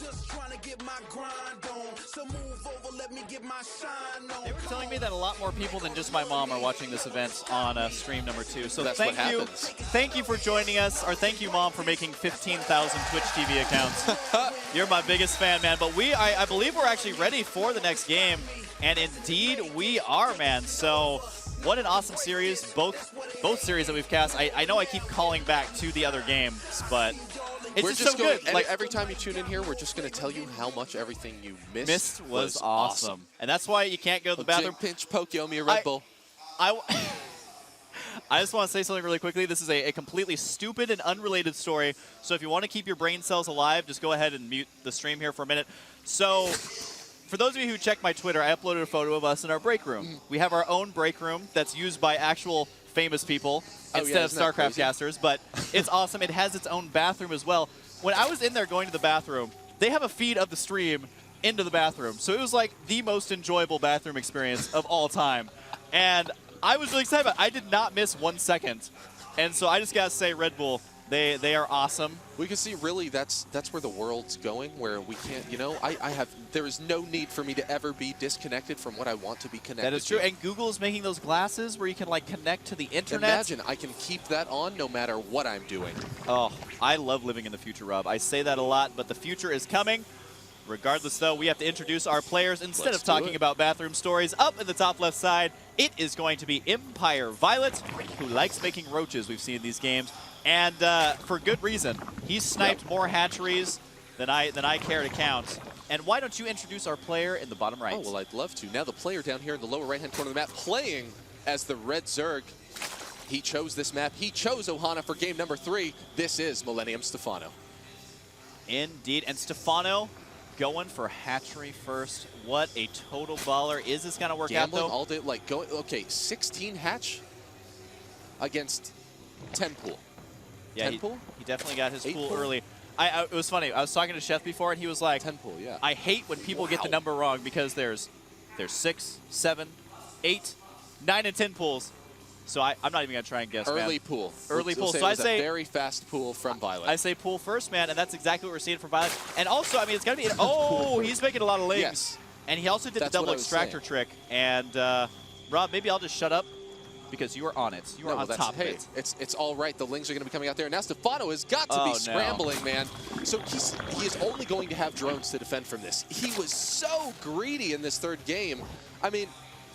just trying to get my grind on. So move over, let me get my shine on. They were telling me that a lot more people than just my mom are watching this event on stream number 2. So That's thank what you. happens. Thank you for joining us. Or thank you, Mom, for making 15,000 Twitch TV accounts. You're my biggest fan, man. But I believe we're actually ready for the next game. And indeed, we are, man. So what an awesome series. Both series that we've cast. I know I keep calling back to the other games, but it's We're just so good. Like every time you tune in here, we're just going to tell you how much everything you missed was awesome. And that's why you can't go to the bathroom. Pinch, poke, me a Red Bull. I just want to say something really quickly. This is a completely stupid and unrelated story. So if you want to keep your brain cells alive, just go ahead and mute the stream here for a minute. So for those of you who check my Twitter, I uploaded a photo of us in our break room. We have our own break room that's used by actual famous people instead of StarCraft casters, but it's awesome. It has its own bathroom as well. When I was in there going to the bathroom, they have a feed of the stream into the bathroom. So it was like the most enjoyable bathroom experience of all time. And I was really excited about it. I did not miss 1 second. And so I just got to say, Red Bull, they are awesome. We can see really that's where the world's going, where we can't, you know, there is no need for me to ever be disconnected from what I want to be connected to. That is true. And Google is making those glasses where you can like connect to the internet. Imagine I can keep that on no matter what I'm doing. Oh, I love living in the future, Rob. I say that a lot, but the future is coming. Regardless, though, we have to introduce our players. Instead of talking about bathroom stories, up in the top left side, it is going to be Empire viOLet, who likes making roaches we've seen in these games. And for good reason. He's sniped more hatcheries than I care to count. And why don't you introduce our player in the bottom right? Oh, well, I'd love to. Now the player down here in the lower right-hand corner of the map playing as the Red Zerg. He chose this map. He chose Ohana for game number 3. This is Millennium Stephano. Indeed. And Stephano going for hatchery first. What a total baller. Is this going to work out, though? All day, like, going, okay, 16 hatch against 10 pool. Yeah, 10 pool? He definitely got his pool pool? early. It was funny. I was talking to Chef before, and he was like, 10 pool, yeah. I hate when people get the number wrong because there's 6, 7, 8, 9, and 10 pools. So I'm not even going to try and guess, Early man. pool. Early pool. So I say a very fast pool from viOLet. I say pool first, man, and that's exactly what we're seeing from viOLet. And also, I mean, it's going to be... Oh, he's making a lot of lings. Yes. And he also did the double extractor trick. And, Rob, maybe I'll just shut up because you are on it. You are on top of it. It's all right. The lings are going to be coming out there. And now Stephano has got to be scrambling, man. So he is only going to have drones to defend from this. He was so greedy in this third game. I mean,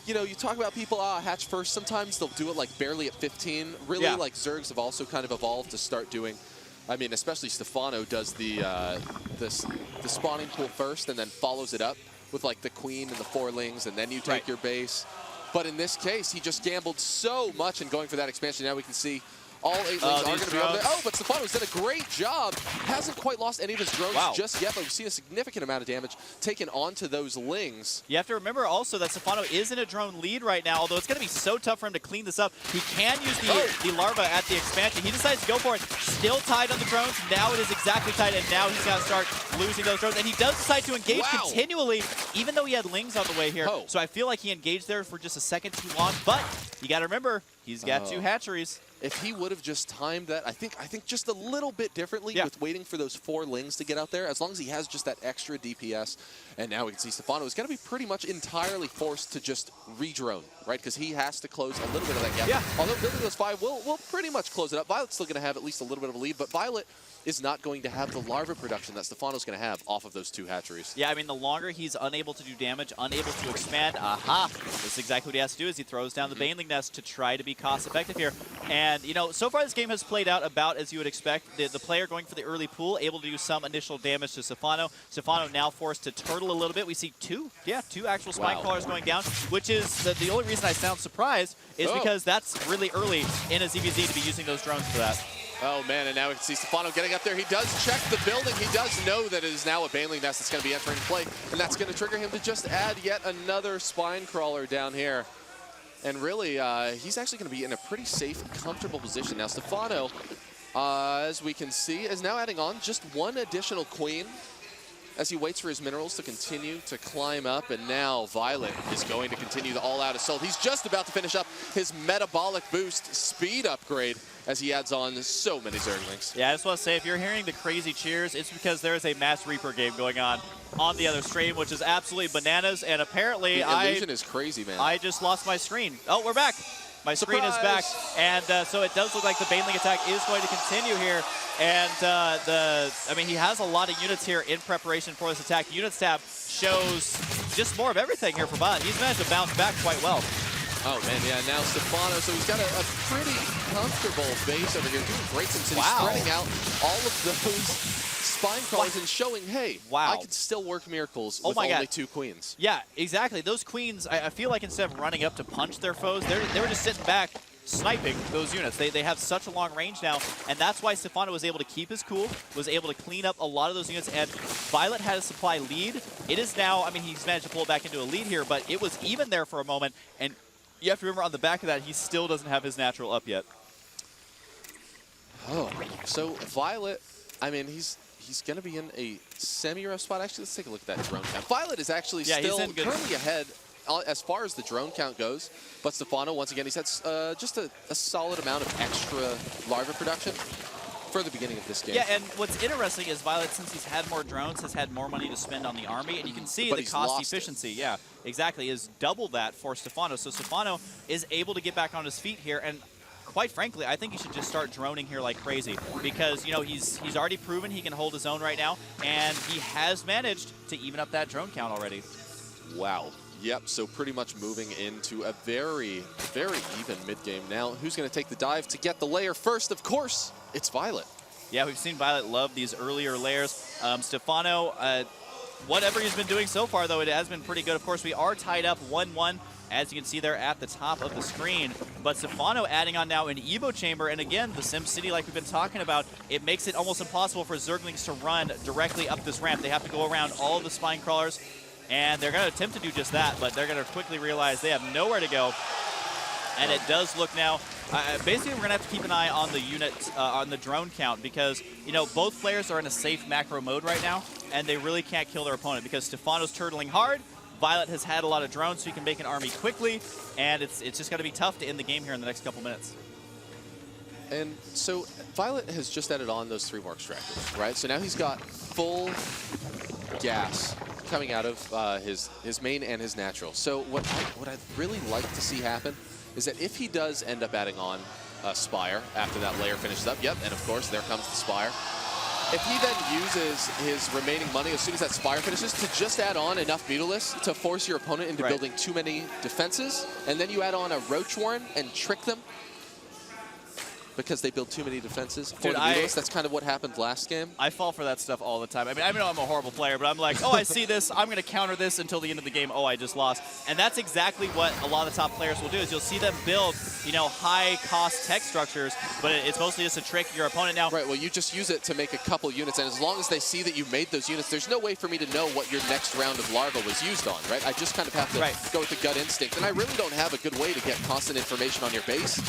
you know, you talk about people, hatch first. Sometimes they'll do it like barely at 15. Really, like Zergs have also kind of evolved to start doing. I mean, especially Stephano does the spawning pool first and then follows it up with like the queen and the 4 lings, and then you take your base. But in this case, he just gambled so much in going for that expansion. Now we can see all 8 lings are going to be over there. Oh, but Stephano's done a great job. Hasn't quite lost any of his drones just yet, but we've seen a significant amount of damage taken onto those lings. You have to remember also that Stephano is in a drone lead right now, although it's going to be so tough for him to clean this up. He can use the larva at the expansion. He decides to go for it. Still tied on the drones. Now it is exactly tied, and now he's going to start losing those drones. And he does decide to engage continually, even though he had lings on the way here. So I feel like he engaged there for just a second too long. But you got to remember, he's got 2 hatcheries. If he would have just timed that, I think just a little bit differently with waiting for those 4 lings to get out there, as long as he has just that extra DPS. And now we can see Stephano is going to be pretty much entirely forced to just re-drone, right? Because he has to close a little bit of that gap. Yeah. Although building those 5 will pretty much close it up. viOLet's still going to have at least a little bit of a lead, but viOLet is not going to have the larva production that Stephano's going to have off of those 2 hatcheries. Yeah, I mean, the longer he's unable to do damage, unable to expand, that's exactly what he has to do, is he throws down the Baneling Nest to try to be cost-effective here. And, you know, so far this game has played out about as you would expect. The player going for the early pool, able to do some initial damage to Stephano. Stephano now forced to turtle a little bit. We see 2 actual spine crawlers going down, which is the only reason I sound surprised is because that's really early in a ZVZ to be using those drones for that. Oh, man, and now we can see Stephano getting up there. He does check the building. He does know that it is now a Baneling Nest that's going to be entering play, and that's going to trigger him to just add yet another spine crawler down here. And really, he's actually going to be in a pretty safe, comfortable position. Now, Stephano, as we can see, is now adding on just 1 additional queen as he waits for his minerals to continue to climb up, and now viOLet is going to continue the all-out assault. He's just about to finish up his metabolic boost speed upgrade as he adds on so many Zerglings. Yeah, I just want to say, if you're hearing the crazy cheers, it's because there is a Mass Reaper game going on the other stream, which is absolutely bananas, and apparently the illusion is crazy, man. I just lost my screen. Oh, we're back. My screen is back, and so it does look like the Baneling attack is going to continue here. And I mean, he has a lot of units here in preparation for this attack. Units tab shows just more of everything here for viOLet. He's managed to bounce back quite well. Oh man, yeah. Now Stephano, so he's got a pretty comfortable base over here, doing great since he's spreading out all of those spine crawlers and showing, hey, I can still work miracles with only 2 queens. Yeah, exactly. Those queens, I feel like instead of running up to punch their foes, they were just sitting back sniping those units. They have such a long range now, and that's why Stephano was able to keep his cool, was able to clean up a lot of those units, and viOLet had a supply lead. It is now, I mean, he's managed to pull it back into a lead here, but it was even there for a moment, and you have to remember on the back of that, he still doesn't have his natural up yet. Oh, so viOLet, I mean, he's going to be in a semi-rough spot. Actually, let's take a look at that drone count. viOLet is actually still currently ahead as far as the drone count goes, but Stephano, once again, he's had just a solid amount of extra larva production for the beginning of this game. Yeah, and what's interesting is viOLet, since he's had more drones, has had more money to spend on the army, and you can see the cost efficiency. Yeah, exactly, is double that for Stephano. So Stephano is able to get back on his feet here, and quite frankly, I think he should just start droning here like crazy because, you know, he's already proven he can hold his own right now, and he has managed to even up that drone count already. Wow. Yep, so pretty much moving into a very, very even mid-game now. Who's going to take the dive to get the layer first? Of course, it's viOLet. Yeah, we've seen viOLet love these earlier layers. Stephano, whatever he's been doing so far, though, it has been pretty good. Of course, we are tied up 1-1. As you can see there at the top of the screen. But Stephano adding on now an Evo chamber, and again, the Sim City, like we've been talking about, it makes it almost impossible for Zerglings to run directly up this ramp. They have to go around all of the spine crawlers, and they're going to attempt to do just that, but they're going to quickly realize they have nowhere to go. And it does look now, basically we're going to have to keep an eye on the unit, on the drone count, because, you know, both players are in a safe macro mode right now, and they really can't kill their opponent because Stephano's turtling hard. viOLet has had a lot of drones, so he can make an army quickly, and it's just going to be tough to end the game here in the next couple minutes. And so viOLet has just added on those 3 more extractors, right? So now he's got full gas coming out of his main and his natural. So what I'd really like to see happen is that if he does end up adding on a Spire after that layer finishes up, and of course there comes the Spire. If he then uses his remaining money as soon as that Spire finishes to just add on enough Mutalisks to force your opponent into building too many defenses, and then you add on a Roach Warren and trick them because they build too many defenses for the Mutalisks. That's kind of what happened last game. I fall for that stuff all the time. I mean, I know I'm a horrible player, but I'm like, oh, I see this. I'm going to counter this until the end of the game. Oh, I just lost. And that's exactly what a lot of the top players will do is you'll see them build, you know, high-cost tech structures, but it's mostly just to trick your opponent now. Right, well, you just use it to make a couple units, and as long as they see that you made those units, there's no way for me to know what your next round of larva was used on, right? I just kind of have to go with the gut instinct, and I really don't have a good way to get constant information on your base,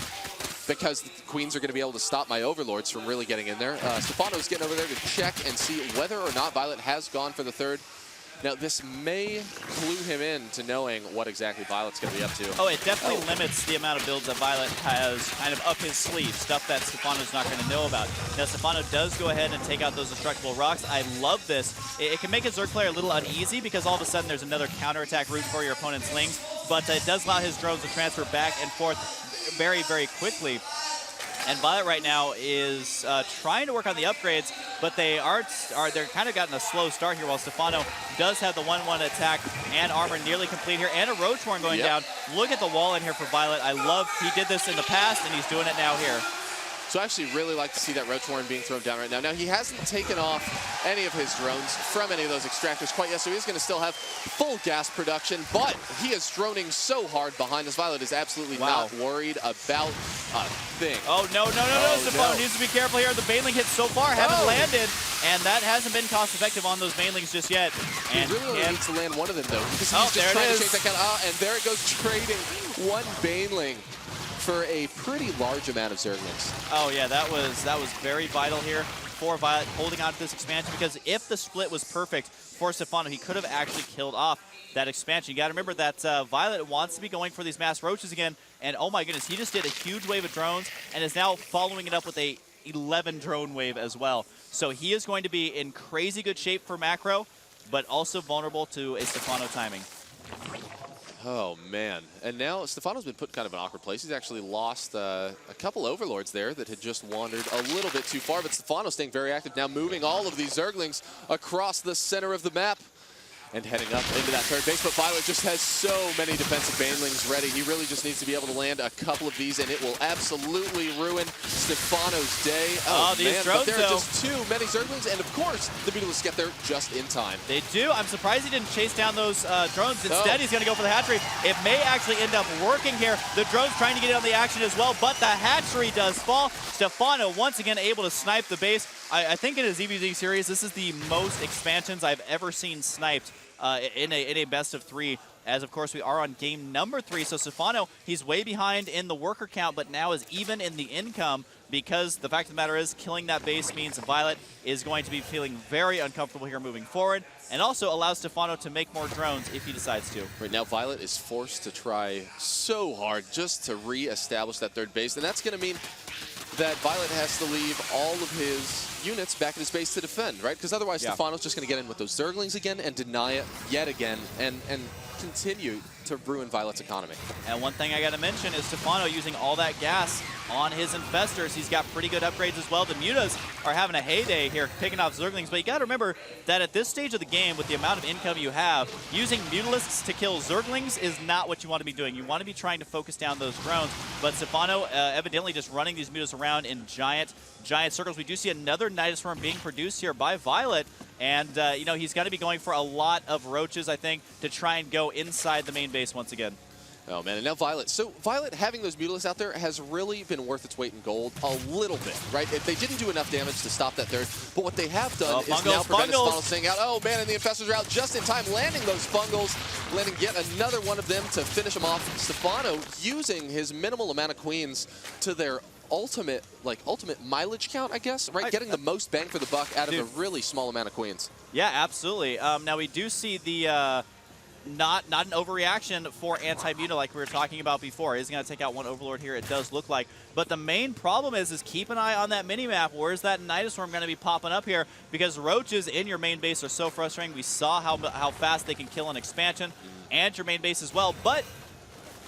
because the queens are going to be able to stop my overlords from really getting in there. Stephano's getting over there to check and see whether or not viOLet has gone for the 3rd. Now, this may clue him in to knowing what exactly viOLet's going to be up to. Oh, it definitely limits the amount of builds that viOLet has kind of up his sleeve, stuff that Stephano's not going to know about. Now, Stephano does go ahead and take out those destructible rocks. I love this. It can make a Zerg player a little uneasy because all of a sudden there's another counterattack route for your opponent's lings, but it does allow his drones to transfer back and forth very, very quickly. And viOLet right now is trying to work on the upgrades, but they're kind of gotten a slow start here while Stephano does have the 1-1 attack and armor nearly complete here, and a Roach Warren going down. Look at the wall in here for viOLet. I love he did this in the past, and he's doing it now here. So I actually really like to see that Roach Warren being thrown down right now. Now, he hasn't taken off any of his drones from any of those extractors quite yet, so he's going to still have full gas production, but he is droning so hard behind this. viOLet is absolutely not worried about a thing. Oh, no. Stephano needs to be careful here. The Baneling hits so far haven't landed, and that hasn't been cost-effective on those Banelings just yet. And he really only needs to land one of them, though, because he's just trying to change that count. And there it goes, trading one Baneling for a pretty large amount of Zerglings. Oh yeah, that was very vital here for viOLet holding on to this expansion, because if the split was perfect for Stephano, he could have actually killed off that expansion. You got to remember that viOLet wants to be going for these mass roaches again, and oh my goodness, he just did a huge wave of drones and is now following it up with a 11 drone wave as well. So he is going to be in crazy good shape for macro, but also vulnerable to a Stephano timing. Oh, man. And now Stephano's been put kind of in an awkward place. He's actually lost a couple overlords there that had just wandered a little bit too far, but Stephano staying very active, now moving all of these Zerglings across the center of the map and heading up into that third base. But viOLet just has so many defensive banelings ready. He really just needs to be able to land a couple of these, and it will absolutely ruin Stephano's day. Oh, these man, drones, but there are though. just too many Zerglings, and of course, the Mutalisks get there just in time. They do. I'm surprised he didn't chase down those drones. Instead, he's going to go for the hatchery. It may actually end up working here. The drone's trying to get in on the action as well, but the hatchery does fall. Stephano once again able to snipe the base. I think in his EVZ series, this is the most expansions I've ever seen sniped in a best of 3, as of course we are on game number 3. So Stephano, he's way behind in the worker count, but now is even in the income, because the fact of the matter is killing that base means viOLet is going to be feeling very uncomfortable here moving forward, and also allows Stephano to make more drones if he decides to. Right now, viOLet is forced to try so hard just to re-establish that third base, and that's going to mean that viOLet has to leave all of his units back in his base to defend, right? Because otherwise, Stephano's just going to get in with those Zerglings again and deny it yet again and continue to ruin viOLet's economy. And one thing I got to mention is Stephano using all that gas on his infestors. He's got pretty good upgrades as well. The Mutas are having a heyday here, picking off Zerglings, but you got to remember that at this stage of the game, with the amount of income you have, using Mutalisks to kill Zerglings is not what you want to be doing. You want to be trying to focus down those drones, but Stephano evidently just running these Mutas around in giant circles. We do see another Nidus Swarm being produced here by viOLet, and you know, he's got to be going for a lot of roaches, I think, to try and go inside the main base once again. Oh, man, and now viOLet. So viOLet having those Mutalisks out there has really been worth its weight in gold a little bit, right? They didn't do enough damage to stop that third, but what they have done is now prevent Stephano staying out. Oh, man, and the Infestors are out just in time, landing those Fungals, landing yet another one of them to finish them off. Stephano using his minimal amount of Queens to their ultimate mileage count, I guess, right? Getting the most bang for the buck out of a really small amount of Queens. Yeah, absolutely. Now we do see the not an overreaction for anti-Muta like we were talking about before. He's going to take out one Overlord here, it does look like. But the main problem is keep an eye on that mini-map. Where's that Nidus Swarm going to be popping up here? Because roaches in your main base are so frustrating. We saw how fast they can kill an expansion and your main base as well. But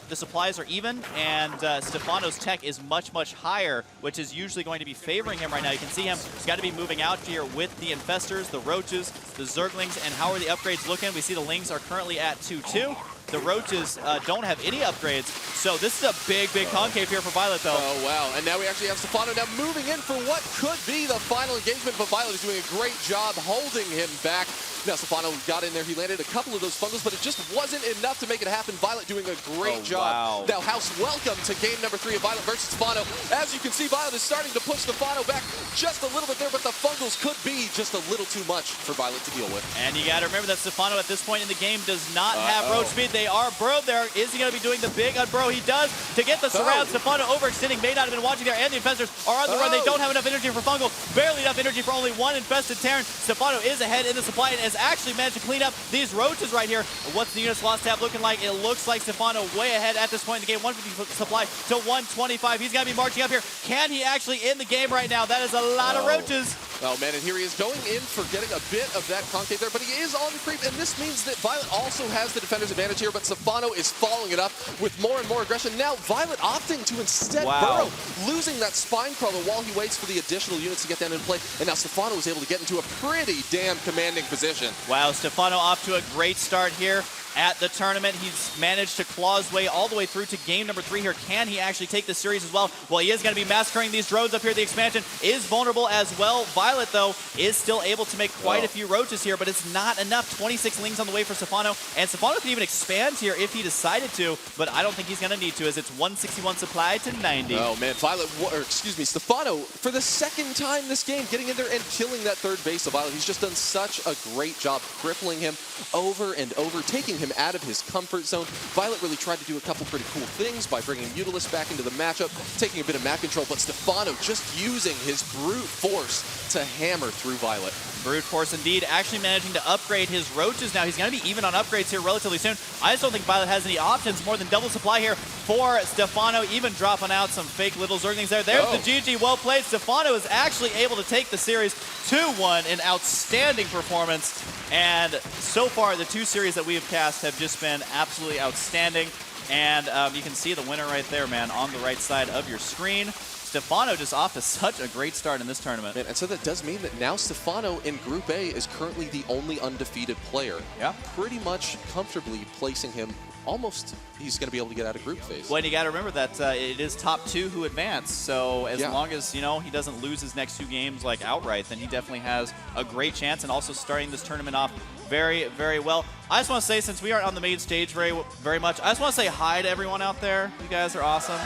the supplies are even, and Stephano's tech is much, much higher, which is usually going to be favoring him right now. You can see him. He's got to be moving out here with the Infestors, the Roaches, the Zerglings, and how are the upgrades looking? We see the Lings are currently at 2-2. The Roaches don't have any upgrades, so this is a big, big concave here for viOLet, though. Oh, wow. And now we actually have Stephano now moving in for what could be the final engagement, but viOLet is doing a great job holding him back. Now Stephano got in there. He landed a couple of those Fungals, but it just wasn't enough to make it happen. viOLet doing a great job. Wow. Now, House, welcome to game number 3 of viOLet versus Stephano. As you can see, viOLet is starting to push Stephano back just a little bit there, but the Fungals could be just a little too much for viOLet to deal with. And you got to remember that Stephano at this point in the game does not have roach speed. They are burrowed there. Is he going to be doing the big unburrow? He does to get the surround. Stephano overextending. May not have been watching there, and the Infestors are on the run. They don't have enough energy for Fungal. Barely enough energy for only one infested Terran. Stephano is ahead in the supply and has actually managed to clean up these roaches right here. What's the units lost tab looking like? It looks like Stephano way ahead at this point in the game. 150 supply to 125. He's got to be marching up here. Can he actually end the game right now? That is a lot of roaches. Oh, man, and here he is going in for getting a bit of that concave there, but he is on the creep, and this means that viOLet also has the defender's advantage here, but Stephano is following it up with more and more aggression. Now, viOLet opting to instead burrow, losing that spine crawler while he waits for the additional units to get down and play, and now Stephano was able to get into a pretty damn commanding position. Wow, Stephano off to a great start here at the tournament. He's managed to claw his way all the way through to game number 3 here. Can he actually take this series as well? Well, he is going to be massacring these drones up here. The expansion is vulnerable as well. viOLet, though, is still able to make quite a few roaches here, but it's not enough. 26 Lings on the way for Stephano, and Stephano can even expand here if he decided to, but I don't think he's going to need to, as it's 161 supply to 90. Oh, man, Stephano, for the second time this game, getting in there and killing that third base of viOLet. He's just done such a great job crippling him over and over, taking him out of his comfort zone. viOLet really tried to do a couple pretty cool things by bringing Mutalisks back into the matchup, taking a bit of map control, but Stephano just using his brute force to hammer through viOLet. Brute Force indeed, actually managing to upgrade his roaches now. He's going to be even on upgrades here relatively soon. I just don't think viOLet has any options. More than double supply here for Stephano, even dropping out some fake little Zerglings there. There's the GG, well played. Stephano is actually able to take the series 2-1, an outstanding performance. And so far, the 2 series that we have cast have just been absolutely outstanding. And you can see the winner right there, man, on the right side of your screen. Stephano just off to such a great start in this tournament. And so that does mean that now Stephano in Group A is currently the only undefeated player. Yeah. Pretty much comfortably placing him almost, he's going to be able to get out of group phase. Well, and you got to remember that it is top 2 who advance. So as long as, you know, he doesn't lose his next 2 games like outright, then he definitely has a great chance, and also starting this tournament off very, very well. I just want to say, since we aren't on the main stage very much, I just want to say hi to everyone out there. You guys are awesome.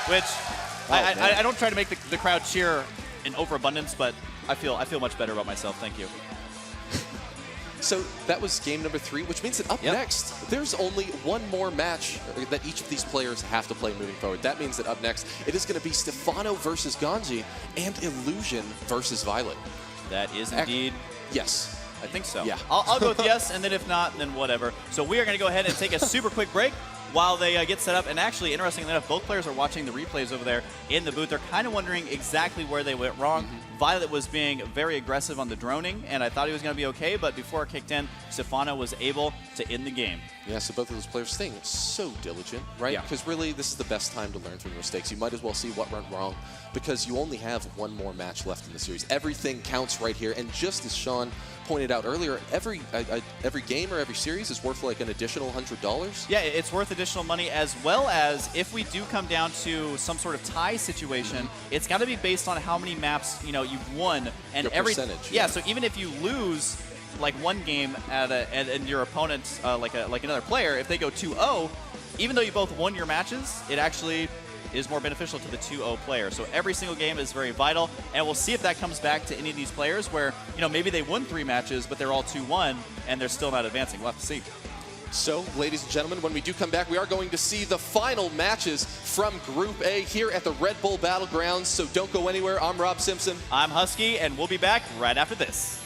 Which I don't try to make the crowd cheer in overabundance, but I feel much better about myself. Thank you. So that was game number 3, which means that up next, there's only one more match that each of these players have to play moving forward. That means that up next, it is going to be Stephano versus Ganji and Illusion versus viOLet. That is indeed. Yes. I think so. Yeah. I'll go with yes, and then if not, then whatever. So we are going to go ahead and take a super quick break while they get set up. And actually, interestingly enough, both players are watching the replays over there in the booth. They're kind of wondering exactly where they went wrong. viOLet was being very aggressive on the droning, and I thought he was going to be okay, but before it kicked in, Stephano was able to end the game. Yeah, so both of those players staying so diligent, right? Yeah. Because really, this is the best time to learn from your mistakes. You might as well see what went wrong, because you only have one more match left in the series. Everything counts right here, and just as Sean pointed out earlier, every game or every series is worth like an additional $100. Yeah, it's worth additional money, as well as if we do come down to some sort of tie situation, it's got to be based on how many maps you've won, and your every percentage. Yeah, so even if you lose like one game and your opponent like another player, if they go 2-0, even though you both won your matches, it actually is more beneficial to the 2-0 player. So every single game is very vital, and we'll see if that comes back to any of these players where, maybe they won 3 matches, but they're all 2-1, and they're still not advancing. We'll have to see. So, ladies and gentlemen, when we do come back, we are going to see the final matches from Group A here at the Red Bull Battlegrounds. So don't go anywhere. I'm Rob Simpson. I'm Husky, and we'll be back right after this.